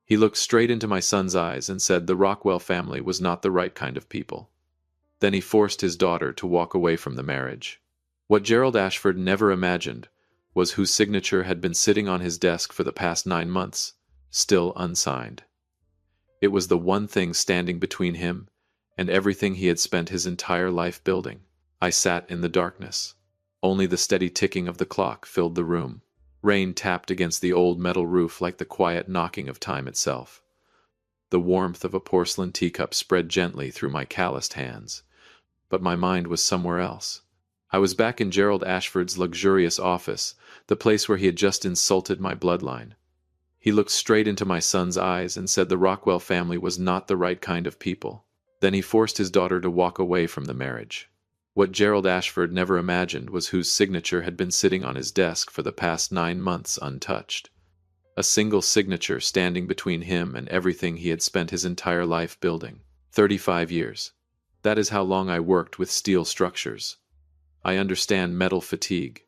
He looked straight into my son's eyes and said the Rockwell family was not the right kind of people. Then he forced his daughter to walk away from the marriage. What Gerald Ashford never imagined was whose signature had been sitting on his desk for the past 9 months, still unsigned. It was the one thing standing between him and everything he had spent his entire life building. I sat in the darkness. Only the steady ticking of the clock filled the room. Rain tapped against the old metal roof like the quiet knocking of time itself. The warmth of a porcelain teacup spread gently through my calloused hands. But my mind was somewhere else. I was back in Gerald Ashford's luxurious office, the place where he had just insulted my bloodline. He looked straight into my son's eyes and said the Rockwell family was not the right kind of people. Then he forced his daughter to walk away from the marriage. What Gerald Ashford never imagined was whose signature had been sitting on his desk for the past 9 months untouched. A single signature standing between him and everything he had spent his entire life building. 35 years. That is how long I worked with steel structures. I understand metal fatigue.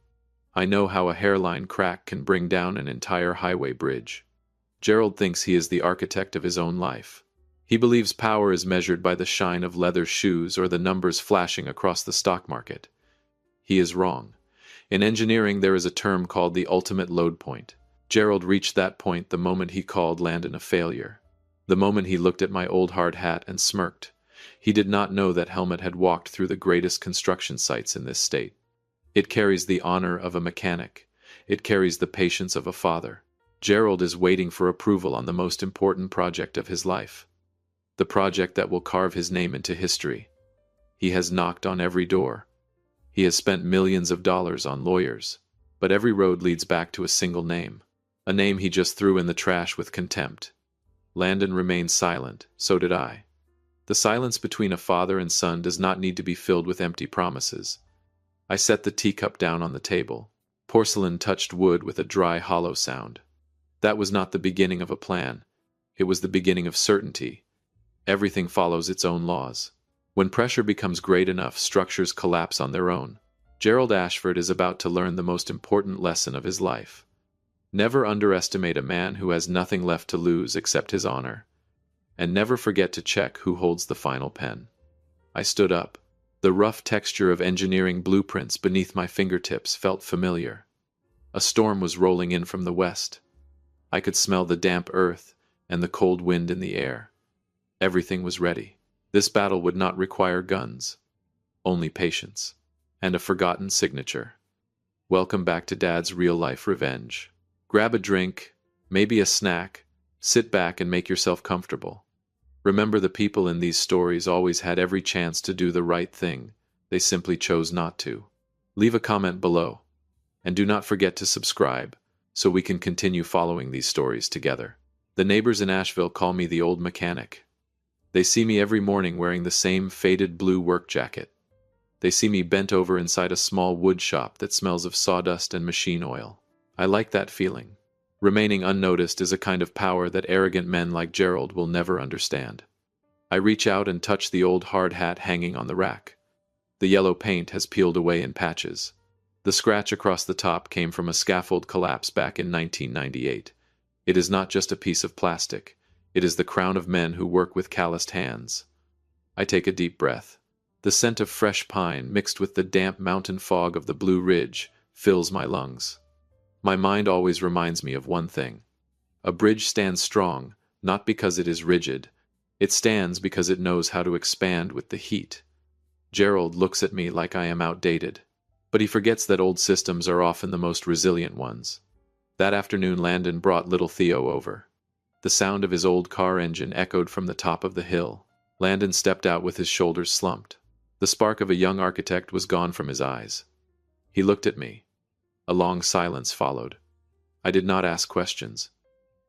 I know how a hairline crack can bring down an entire highway bridge. Gerald thinks he is the architect of his own life. He believes power is measured by the shine of leather shoes or the numbers flashing across the stock market. He is wrong. In engineering, there is a term called the ultimate load point. Gerald reached that point the moment he called Landon a failure. The moment he looked at my old hard hat and smirked. He did not know that helmet had walked through the greatest construction sites in this state. It carries the honor of a mechanic. It carries the patience of a father. Gerald is waiting for approval on the most important project of his life. The project that will carve his name into history. He has knocked on every door. He has spent millions of dollars on lawyers. But every road leads back to a single name. A name he just threw in the trash with contempt. Landon remained silent, so did I. The silence between a father and son does not need to be filled with empty promises. I set the teacup down on the table. Porcelain touched wood with a dry, hollow sound. That was not the beginning of a plan. It was the beginning of certainty. Everything follows its own laws. When pressure becomes great enough, structures collapse on their own. Gerald Ashford is about to learn the most important lesson of his life. Never underestimate a man who has nothing left to lose except his honor. And never forget to check who holds the final pen. I stood up. The rough texture of engineering blueprints beneath my fingertips felt familiar. A storm was rolling in from the west. I could smell the damp earth and the cold wind in the air. Everything was ready. This battle would not require guns. Only patience. And a forgotten signature. Welcome back to Dad's real-life revenge. Grab a drink, maybe a snack, sit back and make yourself comfortable. Remember, the people in these stories always had every chance to do the right thing. They simply chose not to. Leave a comment below. And do not forget to subscribe, so we can continue following these stories together. The neighbors in Asheville call me the old mechanic. They see me every morning wearing the same faded blue work jacket. They see me bent over inside a small wood shop that smells of sawdust and machine oil. I like that feeling. Remaining unnoticed is a kind of power that arrogant men like Gerald will never understand. I reach out and touch the old hard hat hanging on the rack. The yellow paint has peeled away in patches. The scratch across the top came from a scaffold collapse back in 1998. It is not just a piece of plastic. It is the crown of men who work with calloused hands. I take a deep breath. The scent of fresh pine mixed with the damp mountain fog of the Blue Ridge fills my lungs. My mind always reminds me of one thing. A bridge stands strong, not because it is rigid. It stands because it knows how to expand with the heat. Gerald looks at me like I am outdated. But he forgets that old systems are often the most resilient ones. That afternoon, Landon brought little Theo over. The sound of his old car engine echoed from the top of the hill. Landon stepped out with his shoulders slumped. The spark of a young architect was gone from his eyes. He looked at me. A long silence followed. I did not ask questions.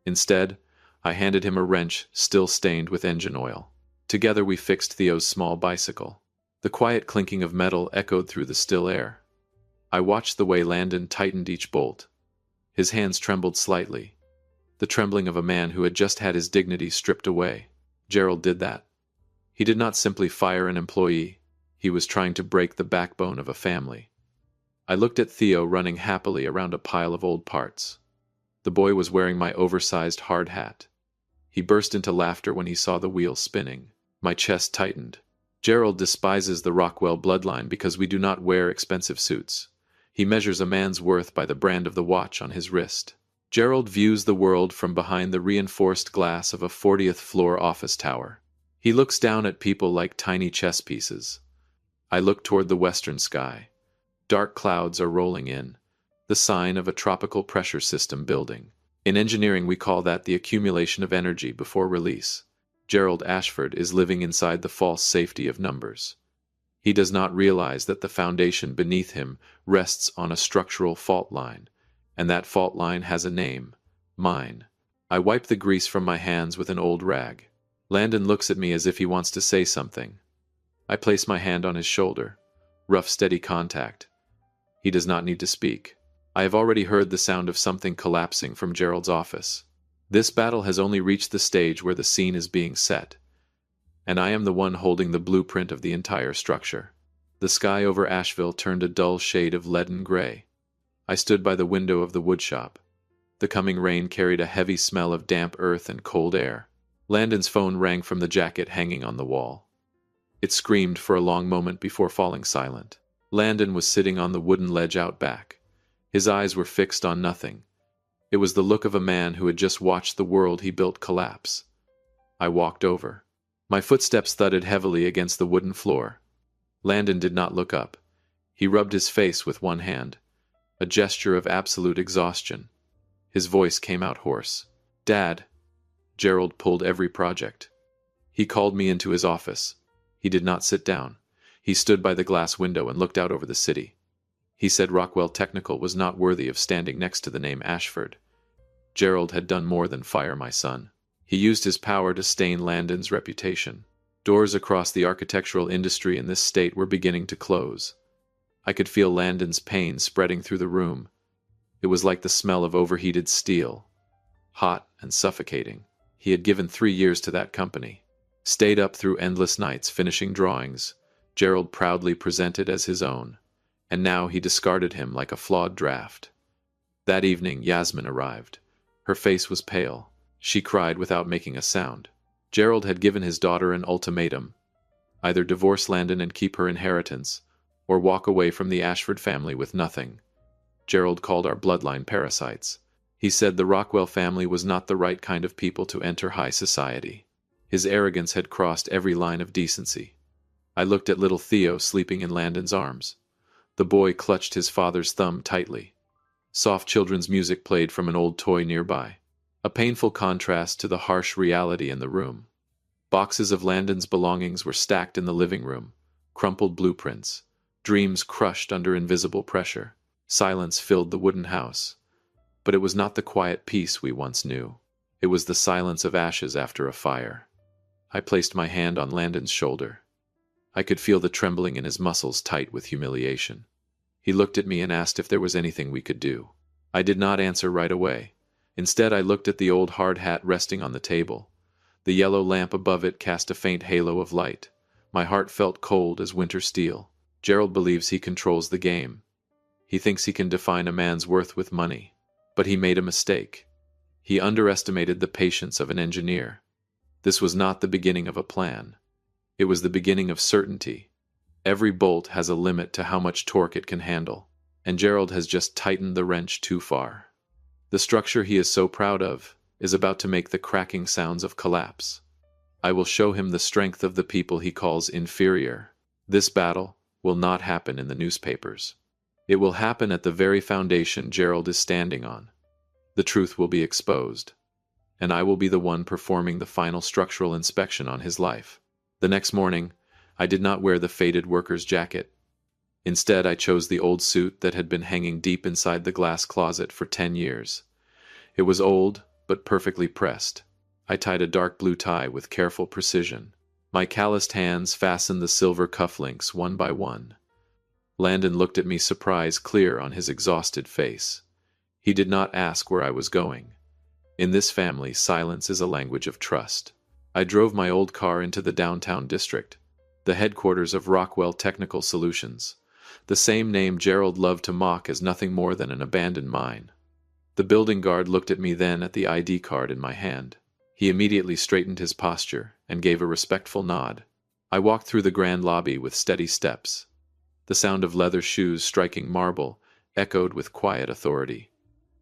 Instead, I handed him a wrench still stained with engine oil. Together we fixed Theo's small bicycle. The quiet clinking of metal echoed through the still air. I watched the way Landon tightened each bolt. His hands trembled slightly. The trembling of a man who had just had his dignity stripped away. Gerald did that. He did not simply fire an employee. He was trying to break the backbone of a family. I looked at Theo running happily around a pile of old parts. The boy was wearing my oversized hard hat. He burst into laughter when he saw the wheel spinning. My chest tightened. Gerald despises the Rockwell bloodline because we do not wear expensive suits. He measures a man's worth by the brand of the watch on his wrist. Gerald views the world from behind the reinforced glass of a 40th floor office tower. He looks down at people like tiny chess pieces. I look toward the western sky. Dark clouds are rolling in, the sign of a tropical pressure system building. In engineering, we call that the accumulation of energy before release. Gerald Ashford is living inside the false safety of numbers. He does not realize that the foundation beneath him rests on a structural fault line, and that fault line has a name: mine. I wipe the grease from my hands with an old rag. Landon looks at me as if he wants to say something. I place my hand on his shoulder. Rough, steady contact. He does not need to speak. I have already heard the sound of something collapsing from Gerald's office. This battle has only reached the stage where the scene is being set, and I am the one holding the blueprint of the entire structure. The sky over Asheville turned a dull shade of leaden gray. I stood by the window of the woodshop. The coming rain carried a heavy smell of damp earth and cold air. Landon's phone rang from the jacket hanging on the wall. It screamed for a long moment before falling silent. Landon was sitting on the wooden ledge out back. His eyes were fixed on nothing. It was the look of a man who had just watched the world he built collapse. I walked over. My footsteps thudded heavily against the wooden floor. Landon did not look up. He rubbed his face with one hand, a gesture of absolute exhaustion. His voice came out hoarse. "Dad." Gerald pulled every project. He called me into his office. He did not sit down. He stood by the glass window and looked out over the city. He said Rockwell Technical was not worthy of standing next to the name Ashford. Gerald had done more than fire my son. He used his power to stain Landon's reputation. Doors across the architectural industry in this state were beginning to close. I could feel Landon's pain spreading through the room. It was like the smell of overheated steel. Hot and suffocating. He had given 3 years to that company. Stayed up through endless nights finishing drawings Gerald proudly presented as his own. And now he discarded him like a flawed draft. That evening, Yasmin arrived. Her face was pale. She cried without making a sound. Gerald had given his daughter an ultimatum: either divorce Landon and keep her inheritance, or walk away from the Ashford family with nothing. Gerald called our bloodline parasites. He said the Rockwell family was not the right kind of people to enter high society. His arrogance had crossed every line of decency. I looked at little Theo sleeping in Landon's arms. The boy clutched his father's thumb tightly. Soft children's music played from an old toy nearby, a painful contrast to the harsh reality in the room. Boxes of Landon's belongings were stacked in the living room, crumpled blueprints, dreams crushed under invisible pressure. Silence filled the wooden house. But it was not the quiet peace we once knew. It was the silence of ashes after a fire. I placed my hand on Landon's shoulder. I could feel the trembling in his muscles tight with humiliation. He looked at me and asked if there was anything we could do. I did not answer right away. Instead, I looked at the old hard hat resting on the table. The yellow lamp above it cast a faint halo of light. My heart felt cold as winter steel. Gerald believes he controls the game. He thinks he can define a man's worth with money. But he made a mistake. He underestimated the patience of an engineer. This was not the beginning of a plan. It was the beginning of certainty. Every bolt has a limit to how much torque it can handle, and Gerald has just tightened the wrench too far. The structure he is so proud of is about to make the cracking sounds of collapse. I will show him the strength of the people he calls inferior. This battle will not happen in the newspapers. It will happen at the very foundation Gerald is standing on. The truth will be exposed, and I will be the one performing the final structural inspection on his life. The next morning, I did not wear the faded worker's jacket. Instead, I chose the old suit that had been hanging deep inside the glass closet for 10 years. It was old, but perfectly pressed. I tied a dark blue tie with careful precision. My calloused hands fastened the silver cufflinks one by one. Landon looked at me, surprise clear on his exhausted face. He did not ask where I was going. In this family, silence is a language of trust. I drove my old car into the downtown district, the headquarters of Rockwell Technical Solutions, the same name Gerald loved to mock as nothing more than an abandoned mine. The building guard looked at me, then at the ID card in my hand. He immediately straightened his posture and gave a respectful nod. I walked through the grand lobby with steady steps. The sound of leather shoes striking marble echoed with quiet authority.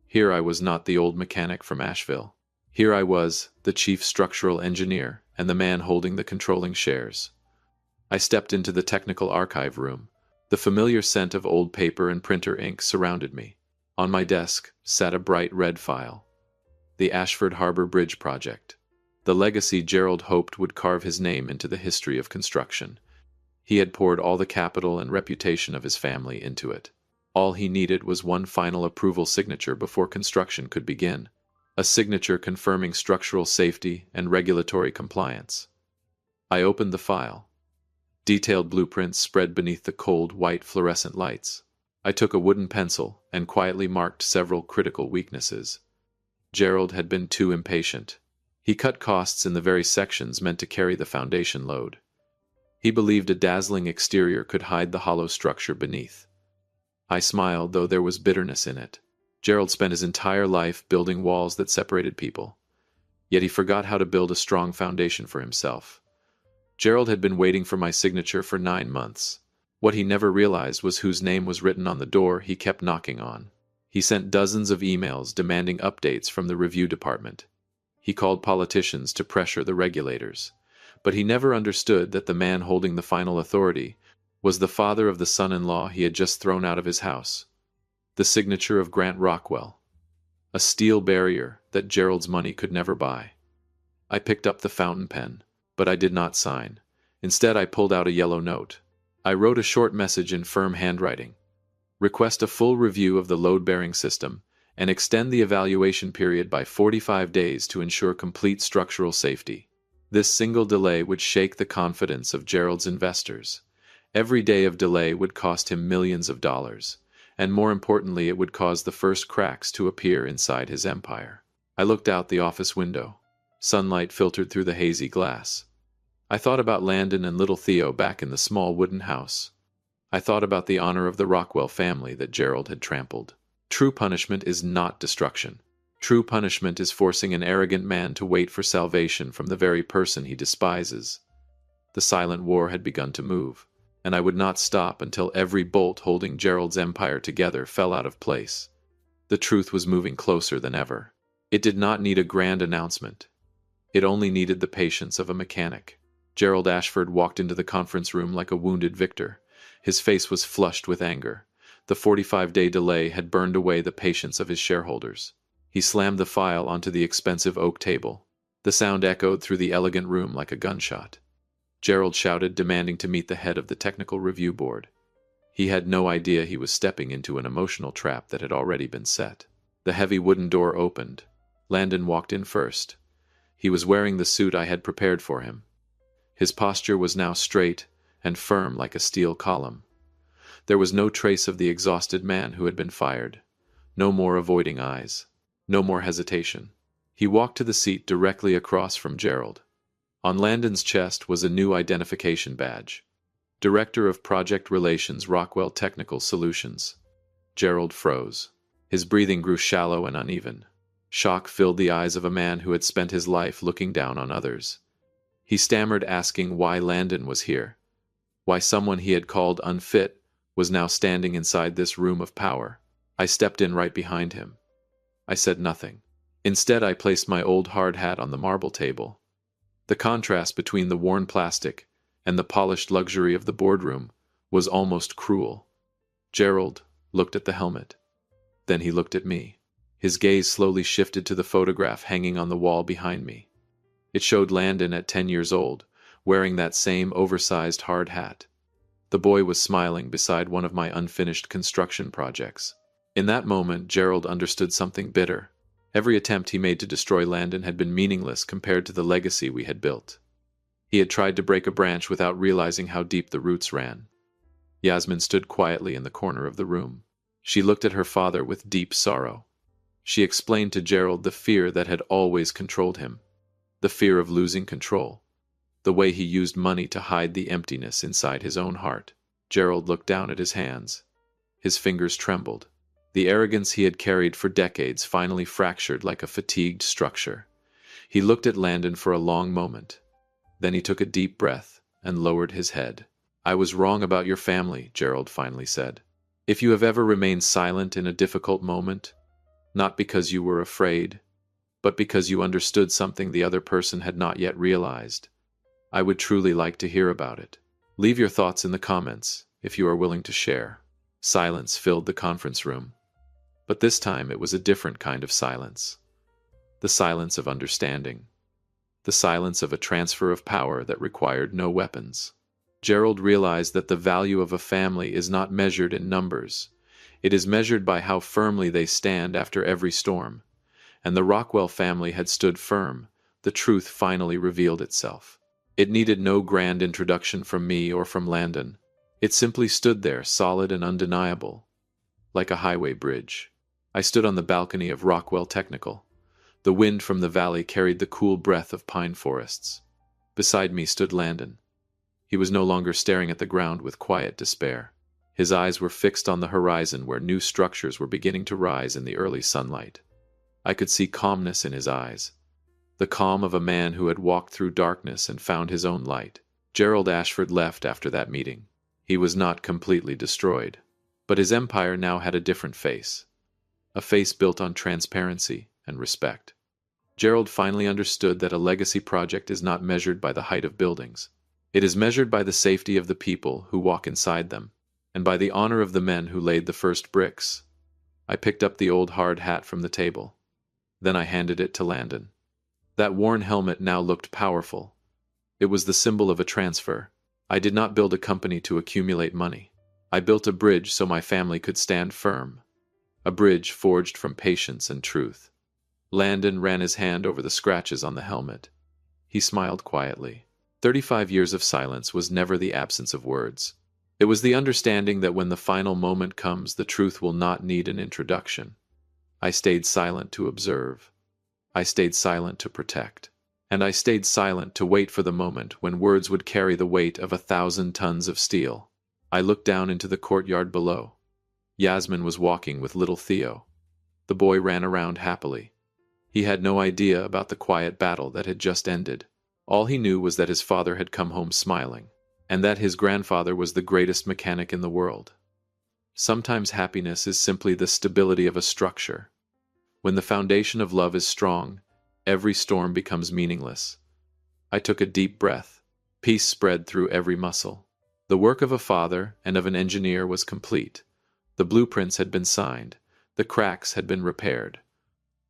Here I was not the old mechanic from Asheville. Here I was, the chief structural engineer and the man holding the controlling shares. I stepped into the technical archive room. The familiar scent of old paper and printer ink surrounded me. On my desk sat a bright red file. The Ashford Harbor Bridge Project. The legacy Gerald hoped would carve his name into the history of construction. He had poured all the capital and reputation of his family into it. All he needed was one final approval signature before construction could begin. A signature confirming structural safety and regulatory compliance. I opened the file. Detailed blueprints spread beneath the cold, white fluorescent lights. I took a wooden pencil and quietly marked several critical weaknesses. Gerald had been too impatient. He cut costs in the very sections meant to carry the foundation load. He believed a dazzling exterior could hide the hollow structure beneath. I smiled, though there was bitterness in it. Gerald spent his entire life building walls that separated people. Yet he forgot how to build a strong foundation for himself. Gerald had been waiting for my signature for 9 months. What he never realized was whose name was written on the door he kept knocking on. He sent dozens of emails demanding updates from the review department. He called politicians to pressure the regulators. But he never understood that the man holding the final authority was the father of the son-in-law he had just thrown out of his house. The signature of Grant Rockwell. A steel barrier that Gerald's money could never buy. I picked up the fountain pen, but I did not sign. Instead, I pulled out a yellow note. I wrote a short message in firm handwriting. Request a full review of the load-bearing system and extend the evaluation period by 45 days to ensure complete structural safety. This single delay would shake the confidence of Gerald's investors. Every day of delay would cost him millions of dollars, and more importantly, it would cause the first cracks to appear inside his empire. I looked out the office window. Sunlight filtered through the hazy glass. I thought about Landon and little Theo back in the small wooden house. I thought about the honor of the Rockwell family that Gerald had trampled. True punishment is not destruction. True punishment is forcing an arrogant man to wait for salvation from the very person he despises. The silent war had begun to move, and I would not stop until every bolt holding Gerald's empire together fell out of place. The truth was moving closer than ever. It did not need a grand announcement. It only needed the patience of a mechanic. Gerald Ashford walked into the conference room like a wounded victor. His face was flushed with anger. The 45-day delay had burned away the patience of his shareholders. He slammed the file onto the expensive oak table. The sound echoed through the elegant room like a gunshot. Gerald shouted, demanding to meet the head of the technical review board. He had no idea he was stepping into an emotional trap that had already been set. The heavy wooden door opened. Landon walked in first. He was wearing the suit I had prepared for him. His posture was now straight and firm like a steel column. There was no trace of the exhausted man who had been fired. No more avoiding eyes. No more hesitation. He walked to the seat directly across from Gerald. On Landon's chest was a new identification badge. Director of Project Relations, Rockwell Technical Solutions. Gerald froze. His breathing grew shallow and uneven. Shock filled the eyes of a man who had spent his life looking down on others. He stammered, asking why Landon was here. Why someone he had called unfit was now standing inside this room of power. I stepped in right behind him. I said nothing. Instead, I placed my old hard hat on the marble table. The contrast between the worn plastic and the polished luxury of the boardroom was almost cruel. Gerald looked at the helmet. Then he looked at me. His gaze slowly shifted to the photograph hanging on the wall behind me. It showed Landon at 10 years old, wearing that same oversized hard hat. The boy was smiling beside one of my unfinished construction projects. In that moment, Gerald understood something bitter. Every attempt he made to destroy Landon had been meaningless compared to the legacy we had built. He had tried to break a branch without realizing how deep the roots ran. Yasmin stood quietly in the corner of the room. She looked at her father with deep sorrow. She explained to Gerald the fear that had always controlled him. The fear of losing control. The way he used money to hide the emptiness inside his own heart. Gerald looked down at his hands. His fingers trembled. The arrogance he had carried for decades finally fractured like a fatigued structure. He looked at Landon for a long moment. Then he took a deep breath and lowered his head. "I was wrong about your family," Gerald finally said. "If you have ever remained silent in a difficult moment, not because you were afraid, but because you understood something the other person had not yet realized, I would truly like to hear about it. Leave your thoughts in the comments, if you are willing to share." Silence filled the conference room. But this time it was a different kind of silence. The silence of understanding. The silence of a transfer of power that required no weapons. Gerald realized that the value of a family is not measured in numbers. It is measured by how firmly they stand after every storm. And the Rockwell family had stood firm. The truth finally revealed itself. It needed no grand introduction from me or from Landon. It simply stood there, solid and undeniable, like a highway bridge. I stood on the balcony of Rockwell Technical. The wind from the valley carried the cool breath of pine forests. Beside me stood Landon. He was no longer staring at the ground with quiet despair. His eyes were fixed on the horizon where new structures were beginning to rise in the early sunlight. I could see calmness in his eyes, the calm of a man who had walked through darkness and found his own light. Gerald Ashford left after that meeting. He was not completely destroyed, but his empire now had a different face. A face built on transparency and respect. Gerald finally understood that a legacy project is not measured by the height of buildings. It is measured by the safety of the people who walk inside them, and by the honor of the men who laid the first bricks. I picked up the old hard hat from the table. Then I handed it to Landon. That worn helmet now looked powerful. It was the symbol of a transfer. I did not build a company to accumulate money. I built a bridge so my family could stand firm. A bridge forged from patience and truth. Landon ran his hand over the scratches on the helmet. He smiled quietly. 35 years of silence was never the absence of words. It was the understanding that when the final moment comes, the truth will not need an introduction. I stayed silent to observe. I stayed silent to protect. And I stayed silent to wait for the moment when words would carry the weight of 1,000 tons of steel. I looked down into the courtyard below. Yasmin was walking with little Theo. The boy ran around happily. He had no idea about the quiet battle that had just ended. All he knew was that his father had come home smiling, and that his grandfather was the greatest mechanic in the world. Sometimes happiness is simply the stability of a structure. When the foundation of love is strong, every storm becomes meaningless. I took a deep breath. Peace spread through every muscle. The work of a father and of an engineer was complete. The blueprints had been signed. The cracks had been repaired.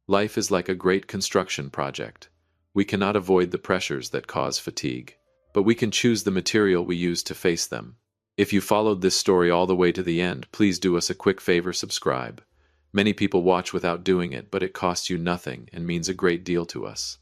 Life is like a great construction project. We cannot avoid the pressures that cause fatigue, but we can choose the material we use to face them. If you followed this story all the way to the end, please do us a quick favor: subscribe. Many people watch without doing it, but it costs you nothing and means a great deal to us.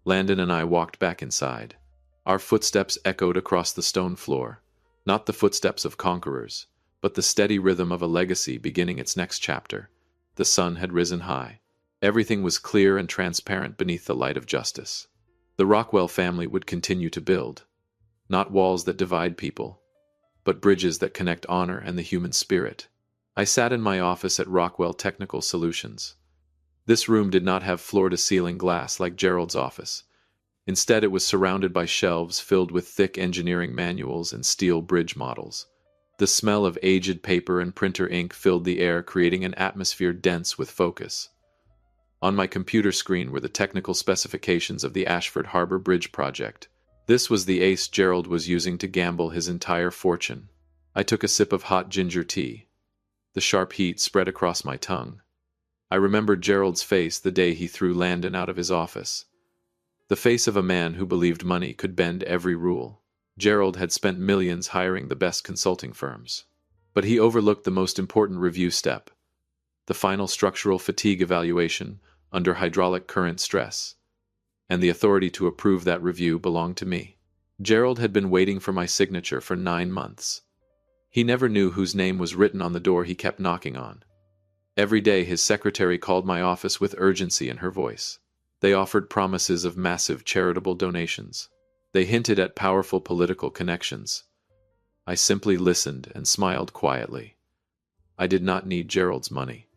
Landon and I walked back inside. Our footsteps echoed across the stone floor, not the footsteps of conquerors, but the steady rhythm of a legacy beginning its next chapter. The sun had risen high. Everything was clear and transparent beneath the light of justice. The Rockwell family would continue to build, not walls that divide people, but bridges that connect honor and the human spirit. I sat in my office at Rockwell Technical Solutions. This room did not have floor-to-ceiling glass like Gerald's office. Instead, it was surrounded by shelves filled with thick engineering manuals and steel bridge models. The smell of aged paper and printer ink filled the air, creating an atmosphere dense with focus. On my computer screen were the technical specifications of the Ashford Harbor Bridge project. This was the ace Gerald was using to gamble his entire fortune. I took a sip of hot ginger tea. The sharp heat spread across my tongue. I remembered Gerald's face the day he threw Landon out of his office. The face of a man who believed money could bend every rule. Gerald had spent millions hiring the best consulting firms. But he overlooked the most important review step: the final structural fatigue evaluation under hydraulic current stress. And the authority to approve that review belonged to me. Gerald had been waiting for my signature for 9 months. He never knew whose name was written on the door he kept knocking on. Every day his secretary called my office with urgency in her voice. They offered promises of massive charitable donations. They hinted at powerful political connections. I simply listened and smiled quietly. I did not need Gerald's money.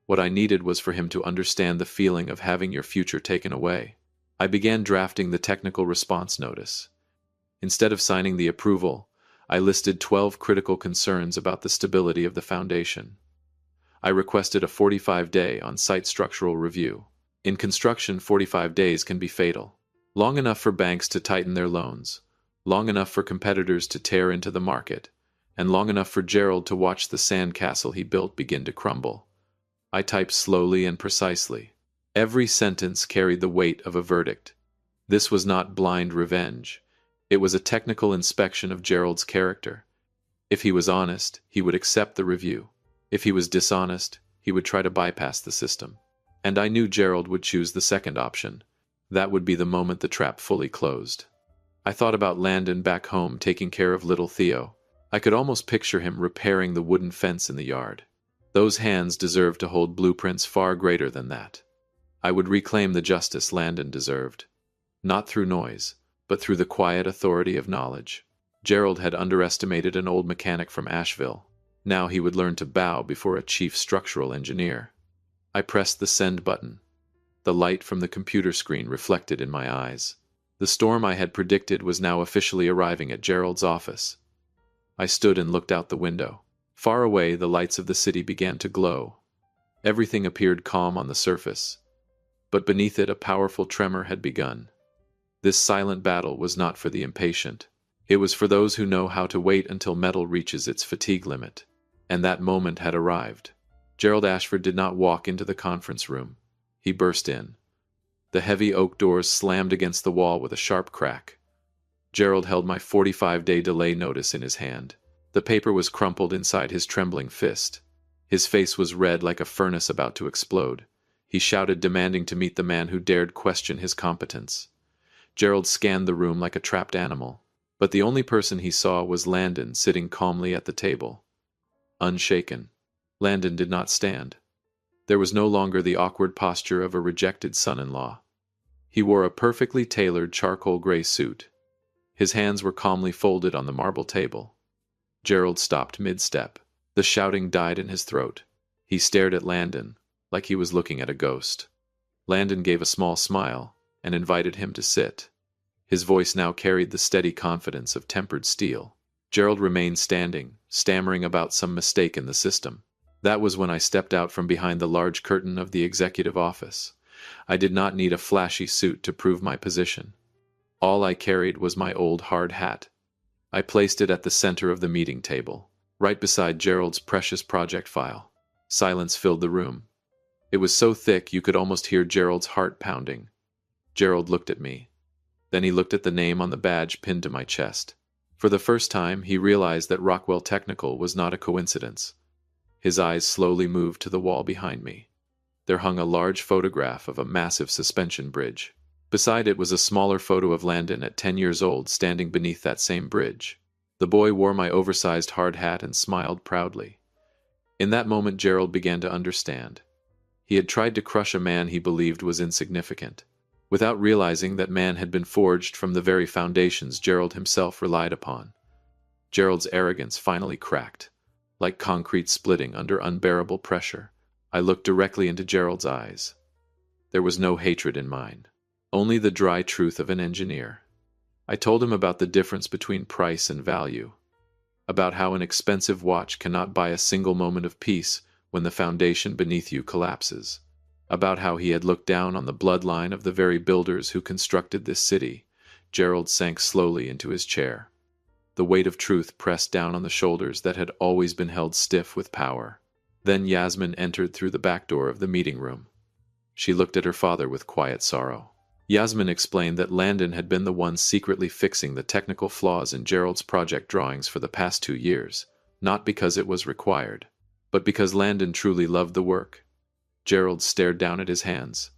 What I needed was for him to understand the feeling of having your future taken away. I began drafting the technical response notice. Instead of signing the approval, I listed 12 critical concerns about the stability of the foundation. I requested a 45-day on-site structural review. In construction, 45 days can be fatal. Long enough for banks to tighten their loans, long enough for competitors to tear into the market, and long enough for Gerald to watch the sandcastle he built begin to crumble. I typed slowly and precisely. Every sentence carried the weight of a verdict. This was not blind revenge. It was a technical inspection of Gerald's character. If he was honest, he would accept the review. If he was dishonest, he would try to bypass the system. And I knew Gerald would choose the second option. That would be the moment the trap fully closed. I thought about Landon back home taking care of little Theo. I could almost picture him repairing the wooden fence in the yard. Those hands deserved to hold blueprints far greater than that. I would reclaim the justice Landon deserved. Not through noise, but through the quiet authority of knowledge. Gerald had underestimated an old mechanic from Asheville. Now he would learn to bow before a chief structural engineer. I pressed the send button. The light from the computer screen reflected in my eyes. The storm I had predicted was now officially arriving at Gerald's office. I stood and looked out the window. Far away, the lights of the city began to glow. Everything appeared calm on the surface. But beneath it, a powerful tremor had begun. This silent battle was not for the impatient. It was for those who know how to wait until metal reaches its fatigue limit. And that moment had arrived. Gerald Ashford did not walk into the conference room. He burst in. The heavy oak doors slammed against the wall with a sharp crack. Gerald held my 45-day delay notice in his hand. The paper was crumpled inside his trembling fist. His face was red like a furnace about to explode. He shouted, demanding to meet the man who dared question his competence. Gerald scanned the room like a trapped animal, but the only person he saw was Landon sitting calmly at the table. Unshaken, Landon did not stand. There was no longer the awkward posture of a rejected son-in-law. He wore a perfectly tailored charcoal gray suit. His hands were calmly folded on the marble table. Gerald stopped mid-step. The shouting died in his throat. He stared at Landon, like he was looking at a ghost. Landon gave a small smile and invited him to sit. His voice now carried the steady confidence of tempered steel. Gerald remained standing, stammering about some mistake in the system. That was when I stepped out from behind the large curtain of the executive office. I did not need a flashy suit to prove my position. All I carried was my old hard hat. I placed it at the center of the meeting table, right beside Gerald's precious project file. Silence filled the room. It was so thick you could almost hear Gerald's heart pounding. Gerald looked at me. Then he looked at the name on the badge pinned to my chest. For the first time, he realized that Rockwell Technical was not a coincidence. His eyes slowly moved to the wall behind me. There hung a large photograph of a massive suspension bridge. Beside it was a smaller photo of Landon at 10 years old standing beneath that same bridge. The boy wore my oversized hard hat and smiled proudly. In that moment, Gerald began to understand. He had tried to crush a man he believed was insignificant, without realizing that man had been forged from the very foundations Gerald himself relied upon. Gerald's arrogance finally cracked, like concrete splitting under unbearable pressure. I looked directly into Gerald's eyes. There was no hatred in mine, only the dry truth of an engineer. I told him about the difference between price and value, about how an expensive watch cannot buy a single moment of peace when the foundation beneath you collapses, about how he had looked down on the bloodline of the very builders who constructed this city. Gerald sank slowly into his chair. The weight of truth pressed down on the shoulders that had always been held stiff with power. Then Yasmin entered through the back door of the meeting room. She looked at her father with quiet sorrow. Yasmin explained that Landon had been the one secretly fixing the technical flaws in Gerald's project drawings for the past 2 years, not because it was required, but because Landon truly loved the work. Gerald stared down at his hands.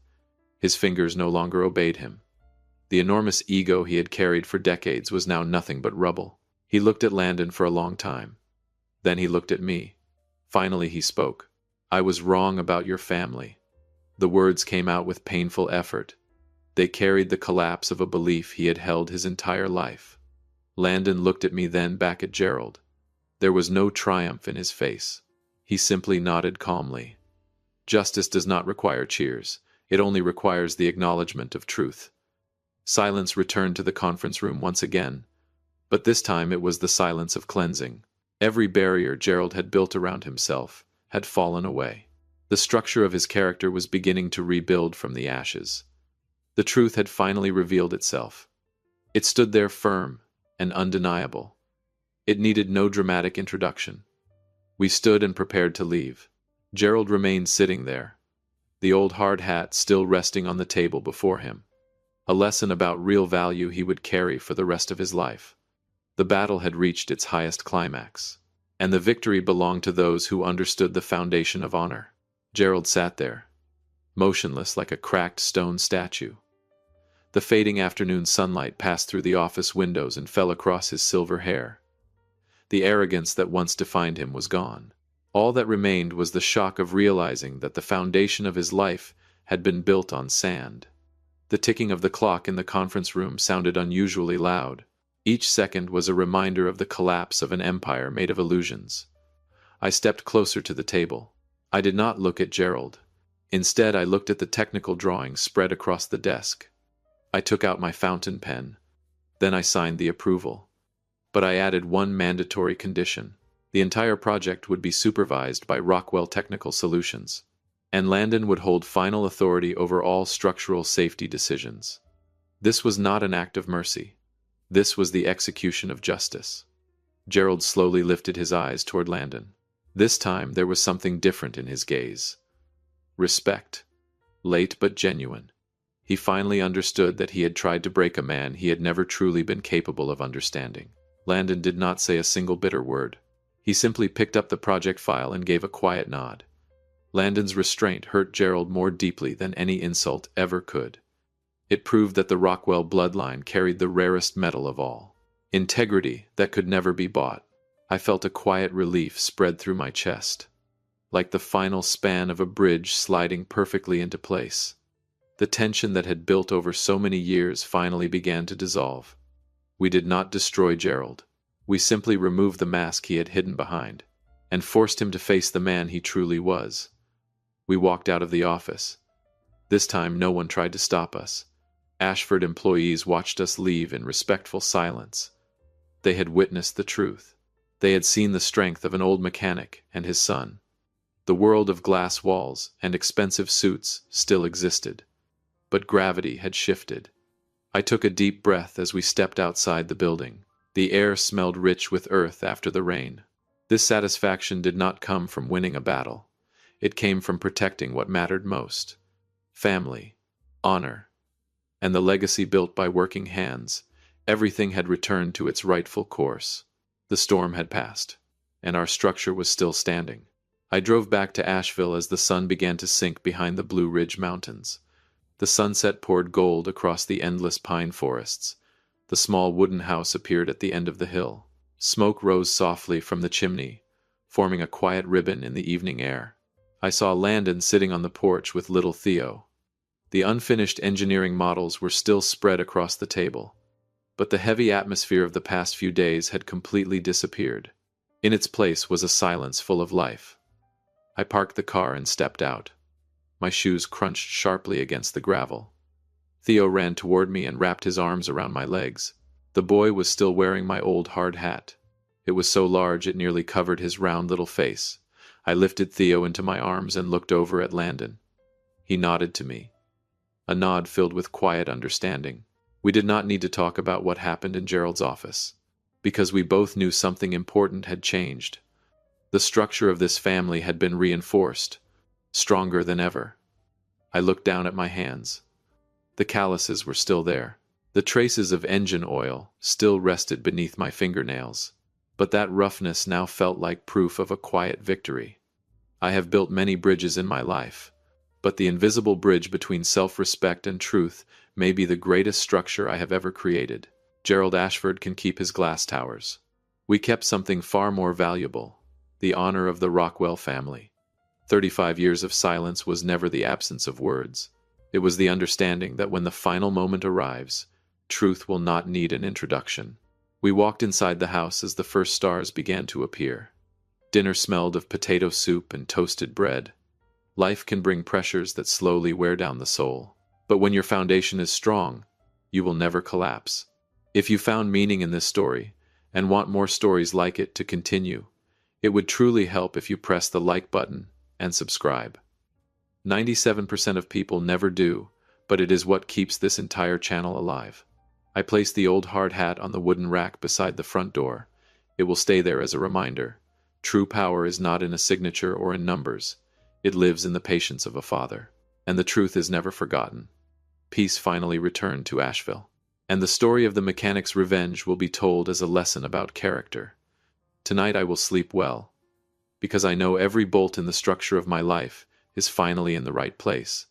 His fingers no longer obeyed him. The enormous ego he had carried for decades was now nothing but rubble. He looked at Landon for a long time. Then he looked at me. Finally he spoke. "I was wrong about your family." The words came out with painful effort. They carried the collapse of a belief he had held his entire life. Landon looked at me, then back at Gerald. There was no triumph in his face. He simply nodded calmly. Justice does not require cheers. It only requires the acknowledgement of truth. Silence returned to the conference room once again, but this time it was the silence of cleansing. Every barrier Gerald had built around himself had fallen away. The structure of his character was beginning to rebuild from the ashes. The truth had finally revealed itself. It stood there firm and undeniable. It needed no dramatic introduction. We stood and prepared to leave. Gerald remained sitting there, the old hard hat still resting on the table before him. A lesson about real value he would carry for the rest of his life. The battle had reached its highest climax, and the victory belonged to those who understood the foundation of honor. Gerald sat there, motionless like a cracked stone statue. The fading afternoon sunlight passed through the office windows and fell across his silver hair. The arrogance that once defined him was gone. All that remained was the shock of realizing that the foundation of his life had been built on sand. The ticking of the clock in the conference room sounded unusually loud. Each second was a reminder of the collapse of an empire made of illusions. I stepped closer to the table. I did not look at Gerald. Instead, I looked at the technical drawings spread across the desk. I took out my fountain pen. Then I signed the approval. But I added one mandatory condition. The entire project would be supervised by Rockwell Technical Solutions, and Landon would hold final authority over all structural safety decisions. This was not an act of mercy. This was the execution of justice. Gerald slowly lifted his eyes toward Landon. This time there was something different in his gaze. Respect. Late but genuine. He finally understood that he had tried to break a man he had never truly been capable of understanding. Landon did not say a single bitter word. He simply picked up the project file and gave a quiet nod. Landon's restraint hurt Gerald more deeply than any insult ever could. It proved that the Rockwell bloodline carried the rarest metal of all. Integrity that could never be bought. I felt a quiet relief spread through my chest, like the final span of a bridge sliding perfectly into place. The tension that had built over so many years finally began to dissolve. We did not destroy Gerald. We simply removed the mask he had hidden behind, and forced him to face the man he truly was. We walked out of the office. This time no one tried to stop us. Ashford employees watched us leave in respectful silence. They had witnessed the truth. They had seen the strength of an old mechanic and his son. The world of glass walls and expensive suits still existed, but gravity had shifted. I took a deep breath as we stepped outside the building. The air smelled rich with earth after the rain. This satisfaction did not come from winning a battle. It came from protecting what mattered most: family, honor, and the legacy built by working hands. Everything had returned to its rightful course. The storm had passed, and our structure was still standing. I drove back to Asheville as the sun began to sink behind the Blue Ridge Mountains. The sunset poured gold across the endless pine forests. The small wooden house appeared at the end of the hill. Smoke rose softly from the chimney, forming a quiet ribbon in the evening air. I saw Landon sitting on the porch with little Theo. The unfinished engineering models were still spread across the table, but the heavy atmosphere of the past few days had completely disappeared. In its place was a silence full of life. I parked the car and stepped out. My shoes crunched sharply against the gravel. Theo ran toward me and wrapped his arms around my legs. The boy was still wearing my old hard hat. It was so large it nearly covered his round little face. I lifted Theo into my arms and looked over at Landon. He nodded to me, a nod filled with quiet understanding. We did not need to talk about what happened in Gerald's office, because we both knew something important had changed. The structure of this family had been reinforced, stronger than ever. I looked down at my hands. The calluses were still there. The traces of engine oil still rested beneath my fingernails, but that roughness now felt like proof of a quiet victory. I have built many bridges in my life, but the invisible bridge between self-respect and truth may be the greatest structure I have ever created. Gerald Ashford can keep his glass towers. We kept something far more valuable: the honor of the Rockwell family. 35 years of silence was never the absence of words. It was the understanding that when the final moment arrives, truth will not need an introduction. We walked inside the house as the first stars began to appear. Dinner smelled of potato soup and toasted bread. Life can bring pressures that slowly wear down the soul. But when your foundation is strong, you will never collapse. If you found meaning in this story, and want more stories like it to continue, it would truly help if you press the like button and subscribe. 97% of people never do, but it is what keeps this entire channel alive. I placed the old hard hat on the wooden rack beside the front door. It will stay there as a reminder. True power is not in a signature or in numbers. It lives in the patience of a father. And the truth is never forgotten. Peace finally returned to Asheville. And the story of the mechanic's revenge will be told as a lesson about character. Tonight I will sleep well, because I know every bolt in the structure of my life is finally in the right place.